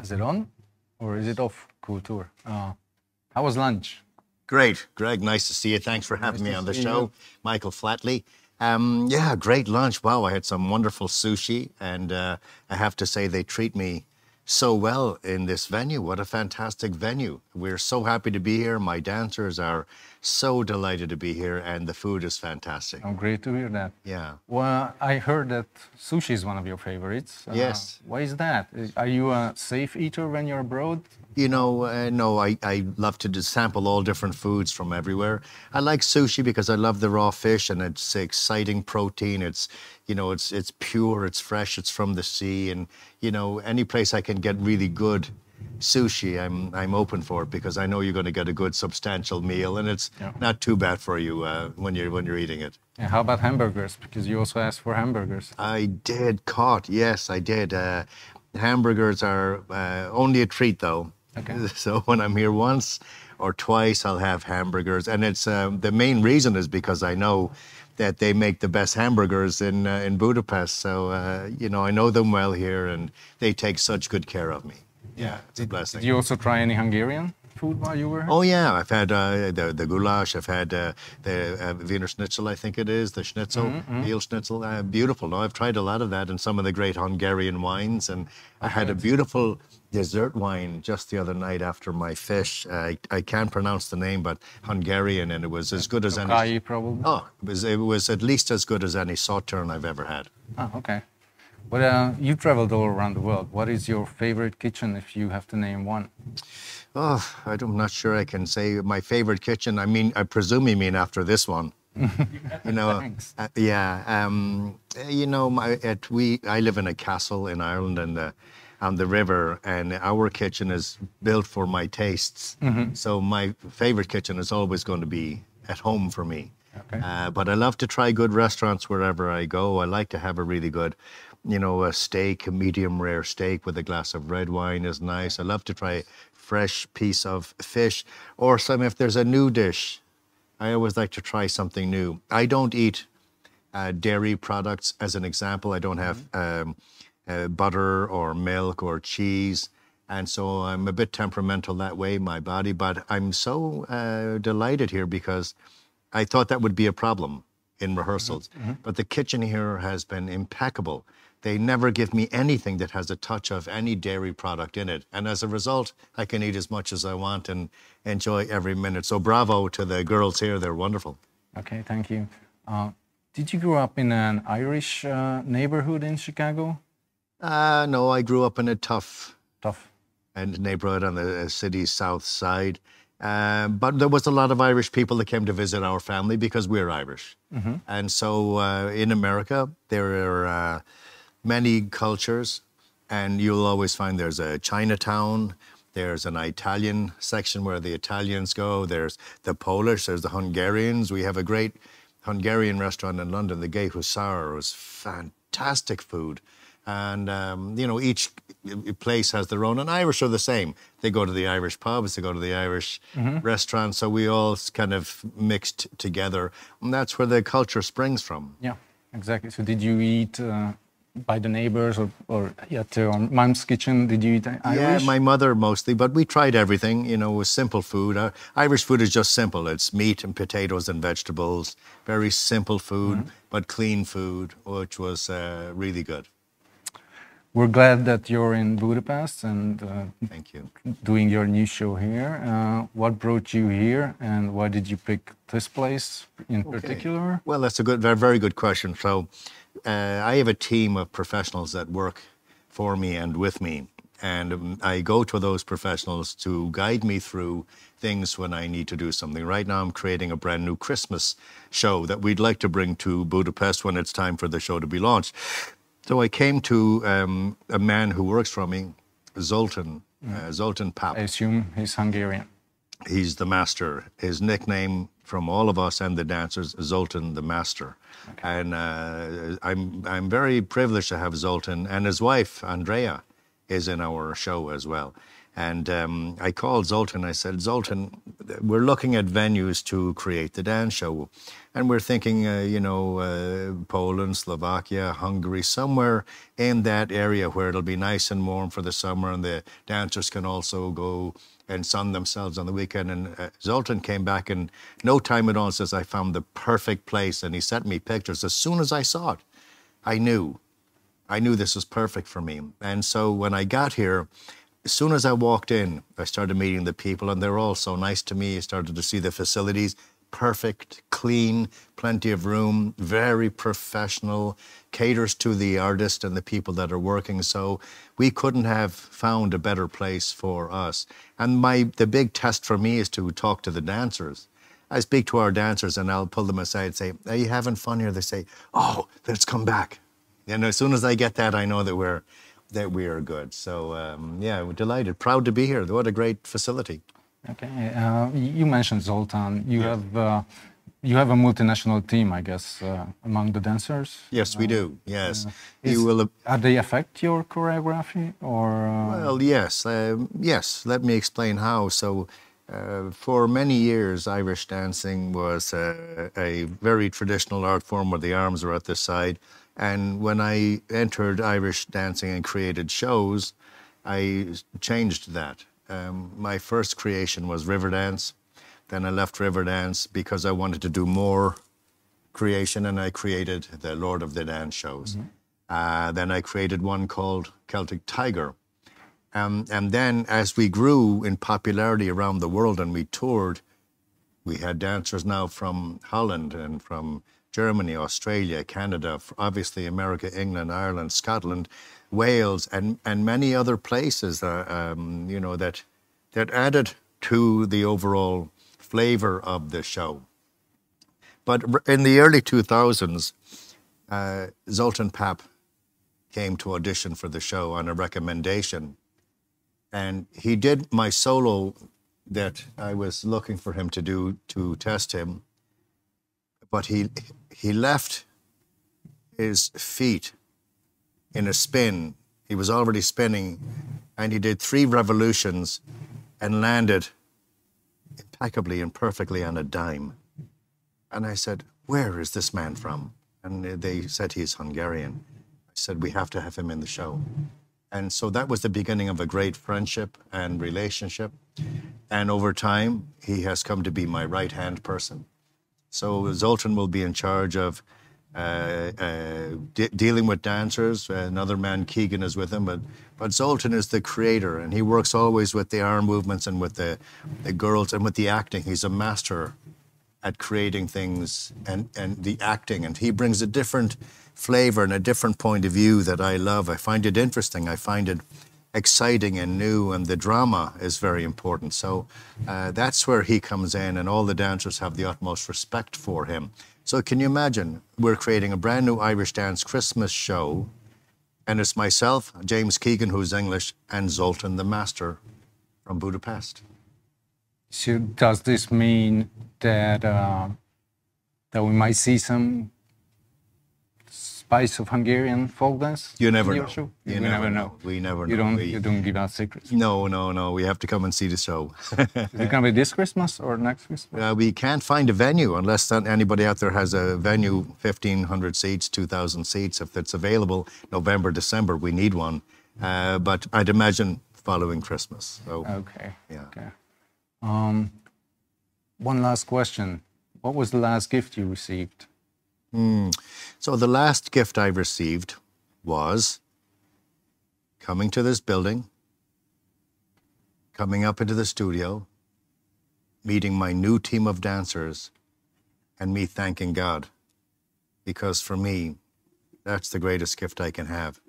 Is it on or is it off Kultur? How was lunch? Great, Greg, nice to see you. Thanks for having me on the show. Michael Flatley. Yeah, great lunch. Wow, I had some wonderful sushi, and I have to say they treat me so well in this venue. What a fantastic venue. We're so happy to be here. My dancers are so delighted to be here, and the food is fantastic. Oh, great to hear that. Yeah. Well, I heard that sushi is one of your favorites. Yes. Why is that? Are you a safe eater when you're abroad? You know, no, I love to sample all different foods from everywhere. I like sushi because I love the raw fish, and it's exciting protein. It's, you know, it's pure, it's fresh, it's from the sea. And, you know, any place I can get really good sushi, I'm open for it, because I know you're going to get a good substantial meal, and it's not too bad for you when you're eating it. And how about hamburgers? Because you also asked for hamburgers. I did, caught. Yes, I did. Hamburgers are only a treat, though. Okay. So when I'm here once or twice, I'll have hamburgers, and it's the main reason is because I know that they make the best hamburgers in Budapest. So you know, I know them well here, and they take such good care of me. Yeah, it's a blessing. Did you also try any Hungarian food while you were here? Oh yeah, I've had the goulash. I've had the Wiener Schnitzel, I think it is, the schnitzel, veal schnitzel. Beautiful. No, I've tried a lot of that, and some of the great Hungarian wines. And I had a beautiful dessert wine just the other night after my fish. I can't pronounce the name, but Hungarian, and it was as good as any. Probably. Oh, it was at least as good as any sauterne I've ever had. Oh, okay. But you traveled all around the world. What is your favorite kitchen, if you have to name one? Oh, I'm not sure I can say my favorite kitchen. I mean, I presume you mean after this one. You know, Thanks. Yeah. You know, I live in a castle in Ireland, and on the river, and our kitchen is built for my tastes. So my favorite kitchen is always going to be at home for me. Okay. But I love to try good restaurants wherever I go. I like to have a really good, you know, a steak, a medium rare steak with a glass of red wine is nice. I love to try a fresh piece of fish, or if there's a new dish, I always like to try something new. I don't eat dairy products, as an example. I don't have butter or milk or cheese. And so I'm a bit temperamental that way, my body. But I'm so delighted here, because I thought that would be a problem in rehearsals. But the kitchen here has been impeccable. They never give me anything that has a touch of any dairy product in it. And as a result, I can eat as much as I want and enjoy every minute. So bravo to the girls here. They're wonderful. Okay, thank you. Did you grow up in an Irish neighborhood in Chicago? No, I grew up in a tough neighborhood on the city's south side. But there was a lot of Irish people that came to visit our family because we're Irish. And so in America, there are many cultures, and you'll always find there's a Chinatown, there's an Italian section where the Italians go, there's the Polish, there's the Hungarians. We have a great Hungarian restaurant in London, the Gay Hussar. It was fantastic food. And, you know, each place has their own, and Irish are the same. They go to the Irish pubs, they go to the Irish restaurants, so we all kind of mixed together. And that's where the culture springs from. Yeah, exactly. So did you eat by the neighbors, or at your mom's kitchen? Did you eat Irish? Yeah, my mother mostly, but we tried everything. You know, it was simple food. Irish food is just simple. It's meat and potatoes and vegetables. Very simple food, but clean food, which was really good. We're glad that you're in Budapest and Thank you. Doing your new show here. What brought you here, and why did you pick this place in particular? Well, that's a very good question. So I have a team of professionals that work for me and with me, and I go to those professionals to guide me through things when I need to do something. Right now I'm creating a brand new Christmas show that we'd like to bring to Budapest when it's time for the show to be launched. So I came to a man who works for me, Zoltan Pap. I assume he's Hungarian. He's the master. His nickname from all of us and the dancers, Zoltan the Master. Okay. And I'm very privileged to have Zoltan, and his wife, Andrea, is in our show as well. And I called Zoltan. I said, Zoltan, we're looking at venues to create the dance show. And we're thinking, Poland, Slovakia, Hungary, somewhere in that area where it'll be nice and warm for the summer and the dancers can also go and sun themselves on the weekend. And Zoltan came back in no time at all and says, I found the perfect place. And he sent me pictures. As soon as I saw it, I knew this was perfect for me. And so when I got here, as soon as I walked in, I started meeting the people, and they're all so nice to me. I started to see the facilities, perfect, clean, plenty of room, very professional, caters to the artist and the people that are working. So we couldn't have found a better place for us. And the big test for me is to talk to the dancers. I speak to our dancers, and I'll pull them aside and say, are you having fun here? They say, oh, let's come back. And as soon as I get that, I know that we are good. So, yeah, we're delighted, proud to be here. What a great facility. Okay, you mentioned Zoltan. You have a multinational team, I guess, among the dancers. Yes, we do. Yes, Are they affect your choreography, or? Well, yes, yes. Let me explain how. So, for many years, Irish dancing was a very traditional art form where the arms are at the side. And when I entered Irish dancing and created shows, I changed that. My first creation was river dance. Then I left river dance because I wanted to do more creation, and I created the Lord of the Dance shows. Then I created one called Celtic Tiger. And then as we grew in popularity around the world and we toured, we had dancers now from Holland and from Germany, Australia, Canada, obviously America, England, Ireland, Scotland, Wales, and many other places, you know, that added to the overall flavor of the show. But in the early 2000s, Zoltan Pap came to audition for the show on a recommendation, and he did my solo that I was looking for him to do to test him. But he left his feet in a spin. He was already spinning, and he did 3 revolutions and landed impeccably and perfectly on a dime. And I said, where is this man from? And they said he's Hungarian. I said, we have to have him in the show. And so that was the beginning of a great friendship and relationship. And over time, he has come to be my right-hand person. So Zoltan will be in charge of dealing with dancers. Another man, Keegan, is with him. But Zoltan is the creator, and he works always with the arm movements and with the girls and with the acting. He's a master at creating things and the acting. And he brings a different flavor and a different point of view that I love. I find it interesting. I find it exciting and new, and the drama is very important. So that's where he comes in, and all the dancers have the utmost respect for him. So can you imagine, we're creating a brand new Irish dance Christmas show, and it's myself, James Keegan, who's English, and Zoltan the Master from Budapest. So does this mean that that we might see some spice of Hungarian folk dance? You never know. Show? You never know. We never you know. You don't give out secrets? No. We have to come and see the show. Is it going to be this Christmas or next Christmas? We can't find a venue unless anybody out there has a venue, 1,500 seats, 2,000 seats. If it's available, November, December, we need one. But I'd imagine following Christmas. So, okay. Yeah. Okay. One last question. What was the last gift you received? So the last gift I received was coming to this building, coming up into the studio, meeting my new team of dancers, and me thanking God. Because for me, that's the greatest gift I can have.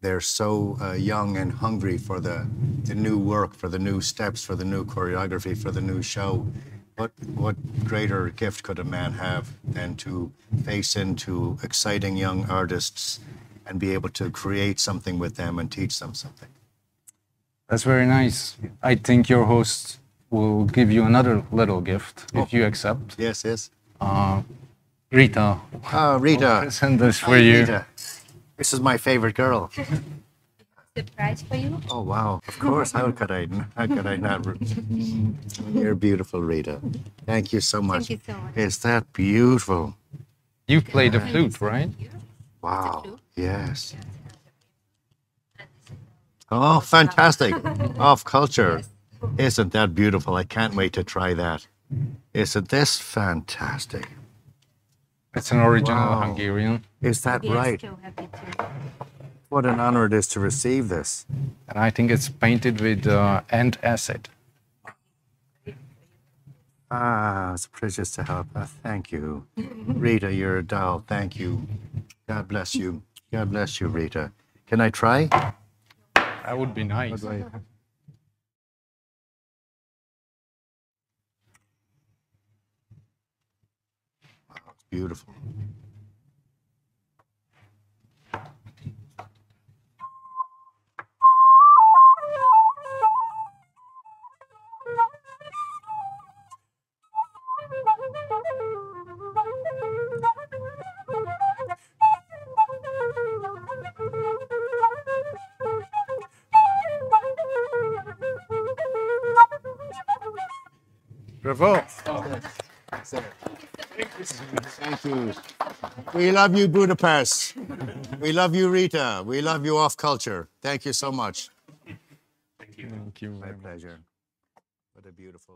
They're so young and hungry for the new work, for the new steps, for the new choreography, for the new show. What greater gift could a man have than to face into exciting young artists and be able to create something with them and teach them something? That's very nice. I think your host will give you another little gift if you accept. Yes, yes. Rita. Oh, Rita. I'll present this for you. Rita. This is my favorite girl. surprise for you. Oh, wow. Of course. How could I not? You're beautiful, Rita. Thank you so much. Thank you so much. Is that beautiful? You play the flute, right? Wow. Yes. Oh, fantastic. Off culture. Isn't that beautiful? I can't wait to try that. Isn't this fantastic? It's an original Wow. Hungarian. Is that Yes, right? so happy to. What an honor it is to receive this. And I think it's painted with ant acid. Ah, it's a privilege to help. Thank you. Rita, you're a doll. Thank you. God bless you. God bless you, Rita. Can I try? That would be nice. It's beautiful. Bravo. Thank you. We love you, Budapest. We love you, Rita. We love you, Off Culture. Thank you so much. Thank you. My pleasure. What a beautiful...